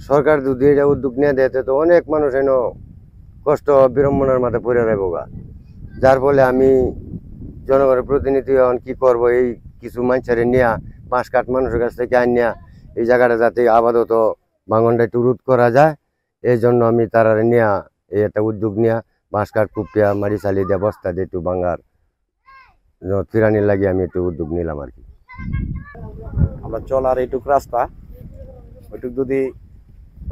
সরকার যদি এটা উদ্যোগ নিয়ে দেয় তো অনেক মানুষ এনে কষ্ট বিড়ম্বনার মাথা পড়ে যাবো গা। যার ফলে আমি জনগণের প্রতিনিধি এখন কি করব, এই কিছু মানুষের নিয়ে বাঁশ কাঠ মানুষের কাছ থেকে আনিয়া এই জায়গাটা যাতে আপাতত ভাঙনটা একটু রোধ করা যায়, এই জন্য আমি তারা নিয়ে এই একটা উদ্যোগ নিয়ে বাঁশ কাঠ কুপিয়া মাটি চালিয়ে দিয়ে বস্তা দিয়ে একটু ভাঙার ফিরানির লাগিয়ে আমি একটু উদ্যোগ নিলাম আর কি। আমরা চলার এইটুক রাস্তা ওইটুক যদি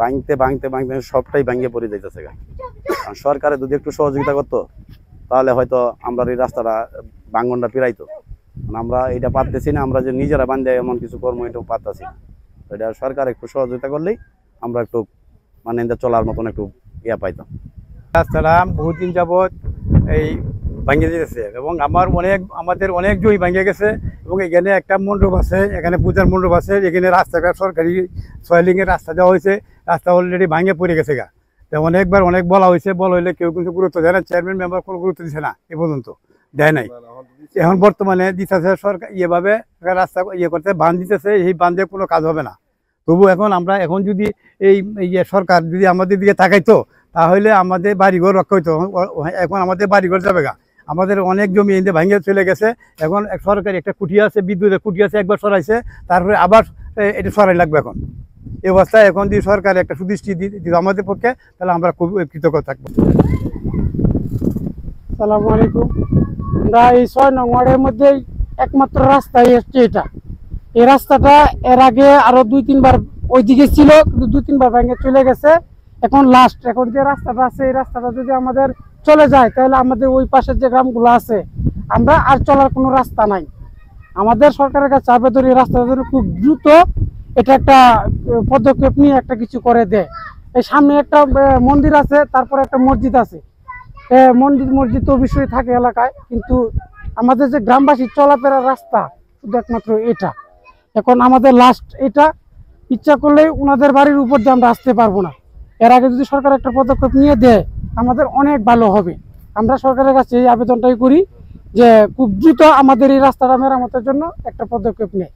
ভাঙতে ভাঙতে ভাঙতে সবটাই ভাঙিয়ে পড়ে যাইতেছে। কারণ সরকারে যদি একটু সহযোগিতা করতো তাহলে হয়তো আমরা এই রাস্তাটা ভাঙনটা ফিরাইতো। আমরা এটা পারতেছি না, আমরা যে নিজেরা বান্ধে এমন কিছু কর্ম এটাও পারতেছি না। এটা সরকার একটু সহযোগিতা করলেই আমরা একটু মানে চলার মতন একটু পাইতাম। রাস্তাটা বহুদিন যাবৎ এই ভাঙে দিয়েছে এবং আমাদের অনেক জমি ভাঙে গেছে এবং এখানে একটা মণ্ডপ আছে, এখানে পূজার মণ্ডপ আছে, এখানে রাস্তাটা সরকারি সয়েলিংয়ের রাস্তা দেওয়া হয়েছে, রাস্তা অলরেডি ভাঙে পড়ে গেছে গা। তো অনেকবার অনেক বলা হইলে কেউ কিন্তু গুরুত্ব দেয় না, চেয়ারম্যান মেম্বার কোনো গুরুত্ব দিচ্ছে না, এ পর্যন্ত দেয় নাই। এখন বর্তমানে দিতেছে সরকার ইয়েভাবে রাস্তা করতে বাঁধ দিতেছে, এই বাঁধে কোনো কাজ হবে না। তবু এখন যদি এই সরকার যদি আমাদের দিকে তাকাইতো তাহলে আমাদের বাড়িঘর রক্ষা হইতো। এখন আমাদের বাড়িঘর যাবে গা, আমাদের অনেক জমি এনে ভাঙে চলে গেছে। এখন সরকারি একটা কুটি আছে, বিদ্যুতের কুটি আছে, একবার সরাইছে, তারপরে আবার এটা সরাই লাগবে। এখন এই অবস্থায় এখন যদি সরকার একটা সুদৃষ্টি দিত আমাদের পক্ষে, তাহলে আমরা খুব কৃতজ্ঞ থাকবো। আসসালামু আলাইকুম। আমরা এই 6 নং ওয়ার্ডের মধ্যে একমাত্র রাস্তাই হচ্ছে এটা। এই রাস্তাটা এর আগে আরো 2-3 বার ওইদিকে ছিল, কিন্তু 2-3 বার ভেঙে চলে গেছে। এখন যে রাস্তাটা আছে, এই রাস্তাটা যদি আমাদের চলে যায় তাহলে আমাদের ওই পাশের যে গ্রামগুলো আছে আমরা আর চলার কোনো রাস্তা নাই। আমাদের সরকারের কাছে আবেদন, এই রাস্তাটা যেন খুব দ্রুত এটা একটা পদক্ষেপ নিয়ে একটা কিছু করে দেয়। এই সামনে একটা মন্দির আছে, তারপরে একটা মসজিদ আছে। মসজিদ তো অবশ্যই থাকে এলাকায়, কিন্তু আমাদের যে গ্রামবাসীর চলাফেরার রাস্তা শুধু একমাত্র এটা। এখন আমাদের লাস্ট এটা, ইচ্ছা করলেই ওনাদের বাড়ির উপর দিয়ে আমরা আসতে পারবো না। এর আগে যদি সরকার একটা পদক্ষেপ নিয়ে দেয় আমাদের অনেক ভালো হবে। আমরা সরকারের কাছে এই আবেদনটাই করি যে খুব দ্রুত আমাদের এই রাস্তাটা মেরামতের জন্য একটা পদক্ষেপ নেয়।